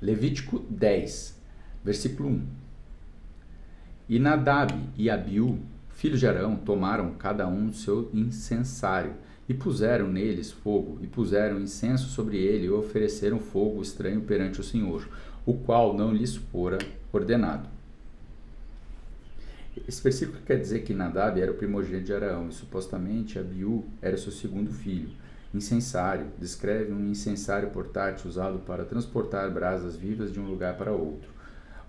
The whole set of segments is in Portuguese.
Levítico 10, versículo 1. E Nadab e Abiú, filhos de Arão, tomaram cada um seu incensário, e puseram neles fogo, e puseram incenso sobre ele, e ofereceram fogo estranho perante o Senhor, o qual não lhes fora ordenado. Esse versículo quer dizer que Nadab era o primogênito de Arão, e supostamente Abiú era seu segundo filho. Incensário descreve um incensário portátil usado para transportar brasas vivas de um lugar para outro.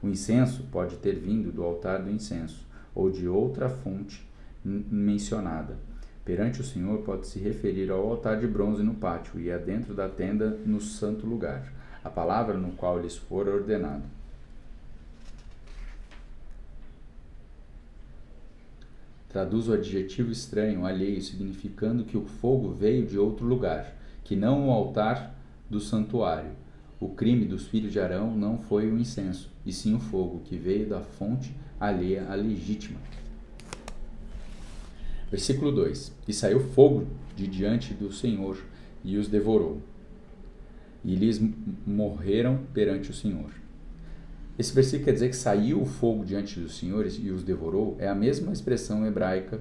O incenso pode ter vindo do altar do incenso, ou de outra fonte mencionada. Perante o Senhor pode se referir ao altar de bronze no pátio e a dentro da tenda no santo lugar, a palavra no qual lhes for ordenado. Traduz o adjetivo estranho, alheio, significando que o fogo veio de outro lugar, que não o altar do santuário. O crime dos filhos de Arão não foi o incenso, e sim o fogo, que veio da fonte alheia à legítima. Versículo 2. E saiu fogo de diante do Senhor, e os devorou. E eles morreram perante o Senhor. Esse versículo quer dizer que saiu o fogo diante dos senhores e os devorou, é a mesma expressão hebraica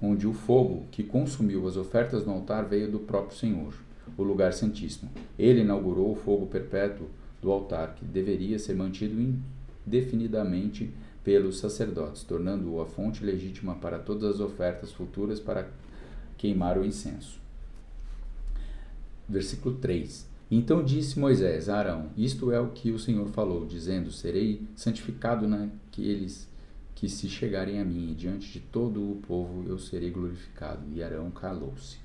onde o fogo que consumiu as ofertas no altar veio do próprio Senhor, o lugar santíssimo. Ele inaugurou o fogo perpétuo do altar, que deveria ser mantido indefinidamente pelos sacerdotes, tornando-o a fonte legítima para todas as ofertas futuras para queimar o incenso. Versículo 3. Então disse Moisés a Arão: isto é o que o Senhor falou, dizendo: serei santificado naqueles que se chegarem a mim, e diante de todo o povo eu serei glorificado. E Arão calou-se.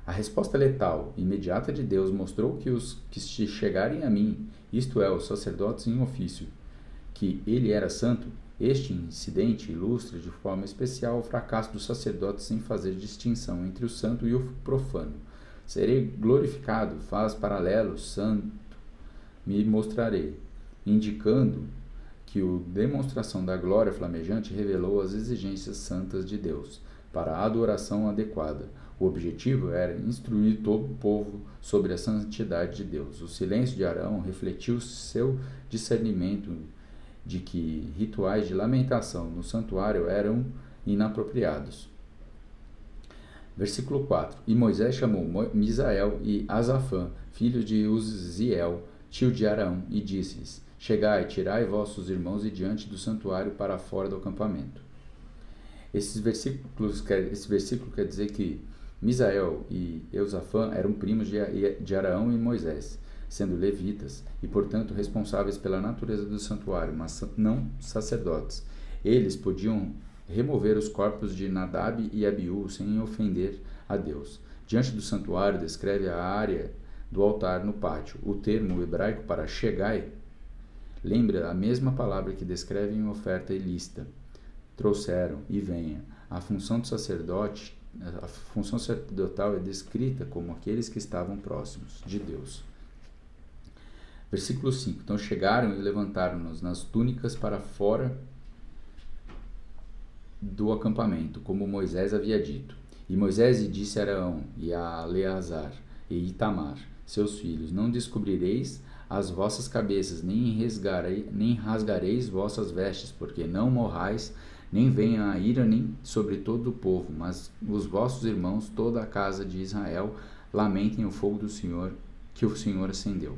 A resposta letal e imediata de Deus mostrou que os que se chegarem a mim, isto é, os sacerdotes em ofício, que ele era santo. Este incidente ilustra de forma especial o fracasso dos sacerdotes em fazer distinção entre o santo e o profano. Serei glorificado, faz paralelo, santo, me mostrarei, indicando que a demonstração da glória flamejante revelou as exigências santas de Deus para a adoração adequada. O objetivo era instruir todo o povo sobre a santidade de Deus. O silêncio de Arão refletiu seu discernimento de que rituais de lamentação no santuário eram inapropriados. Versículo 4. E Moisés chamou Misael e Azafã, filhos de Uziel, tio de Arão, e disse-lhes: chegai, tirai vossos irmãos e diante do santuário para fora do acampamento. Esse versículo quer dizer que Misael e Eusafã eram primos de Arão e Moisés, sendo levitas e, portanto, responsáveis pela natureza do santuário, mas não sacerdotes. Eles podiam remover os corpos de Nadab e Abiú sem ofender a Deus. Diante do santuário descreve a área do altar no pátio. O termo hebraico para chegai lembra a mesma palavra que descreve em oferta ilícita. Trouxeram e venha. A função sacerdotal é descrita como aqueles que estavam próximos de Deus. Versículo 5. Então chegaram e levantaram-nos nas túnicas para fora do acampamento, como Moisés havia dito. E Moisés disse a Arão e a Eleazar e Itamar, seus filhos: não descobrireis as vossas cabeças, nem rasgareis vossas vestes, porque não morrais, nem venha a ira nem sobre todo o povo, mas os vossos irmãos, toda a casa de Israel, lamentem o fogo do Senhor, que o Senhor acendeu.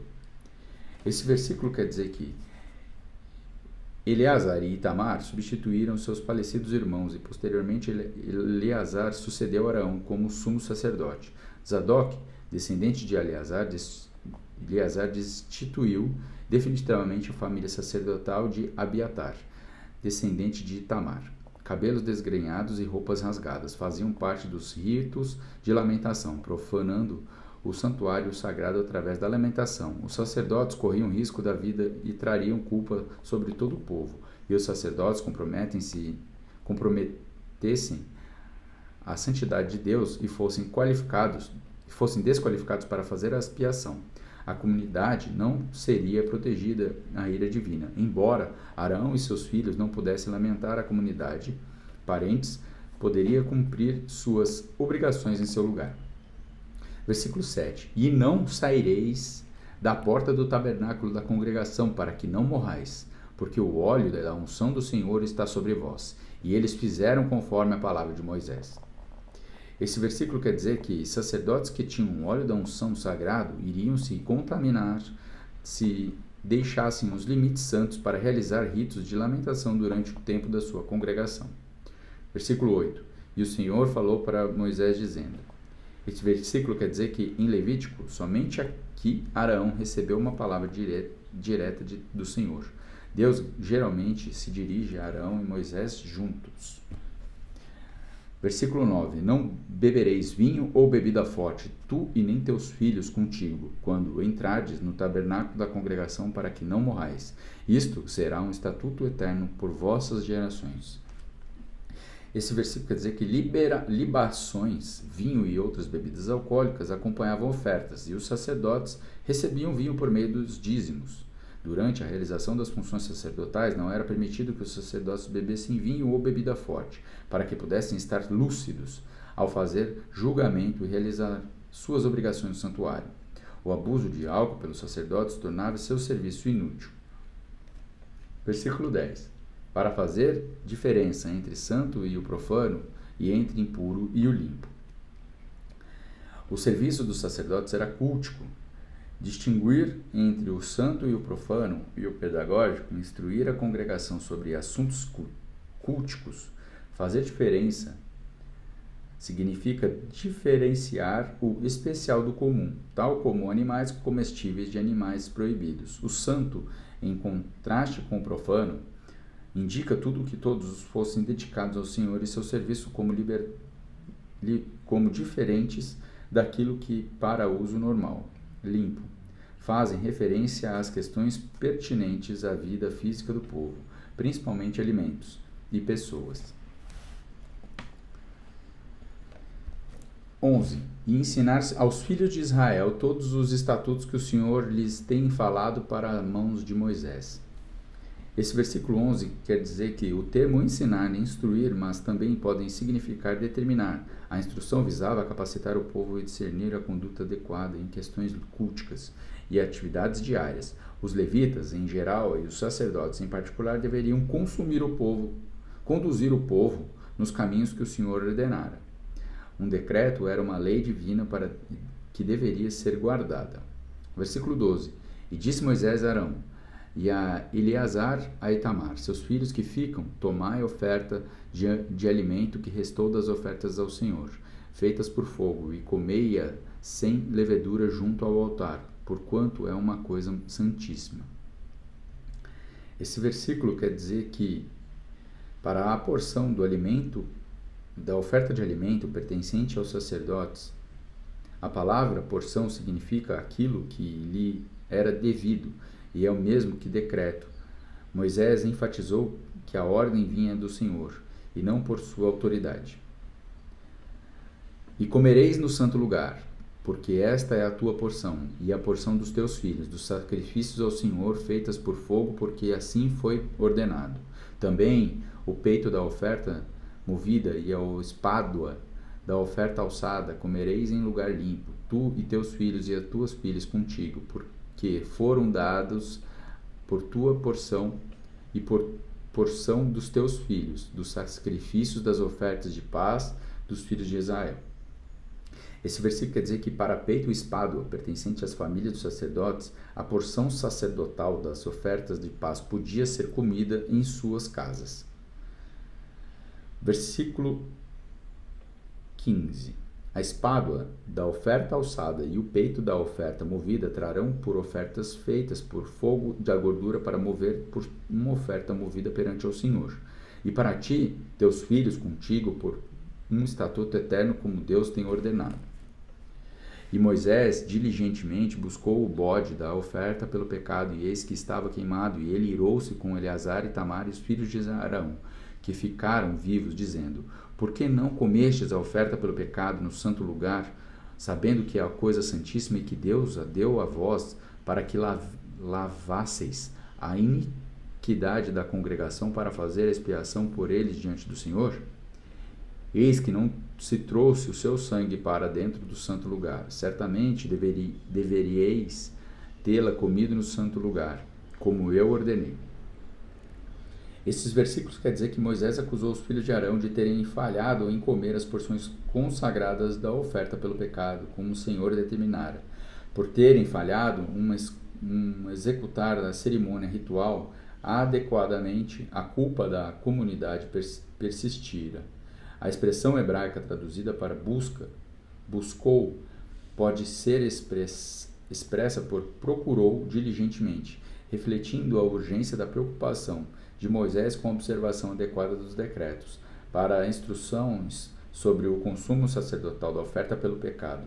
Esse versículo quer dizer que Eleazar e Itamar substituíram seus falecidos irmãos, e posteriormente Eleazar sucedeu Arão como sumo sacerdote. Zadok, descendente de Eleazar destituiu definitivamente a família sacerdotal de Abiatar, descendente de Itamar. Cabelos desgrenhados e roupas rasgadas faziam parte dos ritos de lamentação, profanando o santuário sagrado através da lamentação. Os sacerdotes corriam risco da vida e trariam culpa sobre todo o povo. E os sacerdotes comprometessem a santidade de Deus e fossem desqualificados para fazer a expiação. A comunidade não seria protegida à ira divina. Embora Arão e seus filhos não pudessem lamentar, a comunidade, parentes, poderia cumprir suas obrigações em seu lugar. Versículo 7. E não saireis da porta do tabernáculo da congregação, para que não morrais, porque o óleo da unção do Senhor está sobre vós. E eles fizeram conforme a palavra de Moisés. Esse versículo quer dizer que sacerdotes que tinham óleo da unção sagrado iriam se contaminar se deixassem os limites santos para realizar ritos de lamentação durante o tempo da sua congregação. Versículo 8. E o Senhor falou para Moisés dizendo. Esse versículo quer dizer que em Levítico, somente aqui Arão recebeu uma palavra direta do Senhor. Deus geralmente se dirige a Arão e Moisés juntos. Versículo 9. Não bebereis vinho ou bebida forte, tu e nem teus filhos contigo, quando entrardes no tabernáculo da congregação, para que não morrais. Isto será um estatuto eterno por vossas gerações. Esse versículo quer dizer que libações, vinho e outras bebidas alcoólicas acompanhavam ofertas, e os sacerdotes recebiam vinho por meio dos dízimos. Durante a realização das funções sacerdotais, não era permitido que os sacerdotes bebessem vinho ou bebida forte, para que pudessem estar lúcidos ao fazer julgamento e realizar suas obrigações no santuário. O abuso de álcool pelos sacerdotes tornava seu serviço inútil. Versículo 10. Para fazer diferença entre santo e o profano, e entre impuro e o limpo. O serviço dos sacerdotes era cultico. Distinguir entre o santo e o profano e o pedagógico, instruir a congregação sobre assuntos culticos, fazer diferença, significa diferenciar o especial do comum, tal como animais comestíveis de animais proibidos. O santo, em contraste com o profano, indica tudo que todos fossem dedicados ao Senhor e seu serviço como diferentes daquilo que para uso normal. Limpo. Fazem referência às questões pertinentes à vida física do povo, principalmente alimentos e pessoas. 11. E ensinar aos filhos de Israel todos os estatutos que o Senhor lhes tem falado para as mãos de Moisés. Esse versículo 11 quer dizer que o termo ensinar e instruir, mas também podem significar determinar. A instrução visava capacitar o povo a discernir a conduta adequada em questões culticas e atividades diárias. Os levitas, em geral, e os sacerdotes, em particular, deveriam conduzir o povo nos caminhos que o Senhor ordenara. Um decreto era uma lei divina que deveria ser guardada. Versículo 12. E disse Moisés a Arão, e a Eleazar a Itamar, seus filhos que ficam, tomai a oferta de alimento que restou das ofertas ao Senhor, feitas por fogo, e comei-a sem levedura junto ao altar, porquanto é uma coisa santíssima. Esse versículo quer dizer que, para a porção do alimento, da oferta de alimento pertencente aos sacerdotes, a palavra porção significa aquilo que lhe era devido, e é o mesmo que decreto. Moisés enfatizou que a ordem vinha do Senhor, e não por sua autoridade. E comereis no santo lugar, porque esta é a tua porção, e a porção dos teus filhos, dos sacrifícios ao Senhor feitas por fogo, porque assim foi ordenado. Também o peito da oferta movida e a espádua da oferta alçada comereis em lugar limpo, tu e teus filhos e as tuas filhas contigo, que foram dados por tua porção e por porção dos teus filhos, dos sacrifícios das ofertas de paz dos filhos de Israel. Esse versículo quer dizer que para peito e espádua, pertencente às famílias dos sacerdotes, a porção sacerdotal das ofertas de paz podia ser comida em suas casas. Versículo 15. A espádua da oferta alçada e o peito da oferta movida trarão por ofertas feitas por fogo da gordura para mover por uma oferta movida perante ao Senhor. E para ti, teus filhos contigo, por um estatuto eterno como Deus tem ordenado. E Moisés diligentemente buscou o bode da oferta pelo pecado, e eis que estava queimado, e ele irou-se com Eleazar e Itamar e os filhos de Arão, que ficaram vivos, dizendo, por que não comestes a oferta pelo pecado no santo lugar, sabendo que é a coisa santíssima e que Deus a deu a vós, para que lavasseis a iniquidade da congregação para fazer a expiação por eles diante do Senhor? Eis que não se trouxe o seu sangue para dentro do santo lugar. Certamente deveríeis tê-la comido no santo lugar, como eu ordenei. Esses versículos quer dizer que Moisés acusou os filhos de Arão de terem falhado em comer as porções consagradas da oferta pelo pecado, como o Senhor determinara. Por terem falhado executar a cerimônia ritual adequadamente, a culpa da comunidade persistira. A expressão hebraica traduzida para buscou, pode ser expressa por procurou diligentemente, refletindo a urgência da preocupação de Moisés com a observação adequada dos decretos, para instruções sobre o consumo sacerdotal da oferta pelo pecado.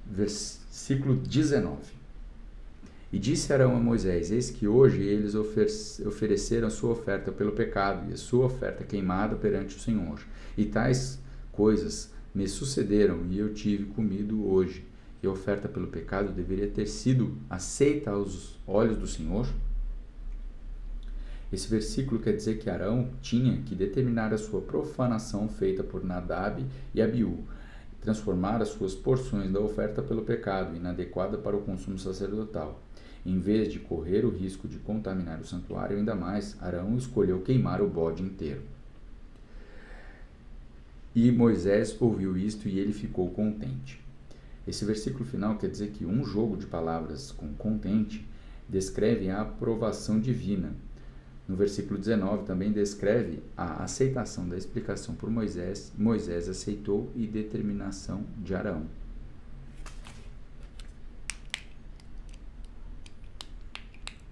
Versículo 19. E disse Arão a Moisés: eis que hoje eles ofereceram a sua oferta pelo pecado e a sua oferta queimada perante o Senhor. E tais coisas me sucederam e eu tive comido hoje. E a oferta pelo pecado deveria ter sido aceita aos olhos do Senhor? Esse versículo quer dizer que Arão tinha que determinar a sua profanação feita por Nadab e Abiú, transformar as suas porções da oferta pelo pecado inadequada para o consumo sacerdotal. Em vez de correr o risco de contaminar o santuário ainda mais, Arão escolheu queimar o bode inteiro. E Moisés ouviu isto e ele ficou contente. Esse versículo final quer dizer que um jogo de palavras com contente descreve a aprovação divina. No versículo 19 também descreve a aceitação da explicação por Moisés. Moisés aceitou e determinação de Arão.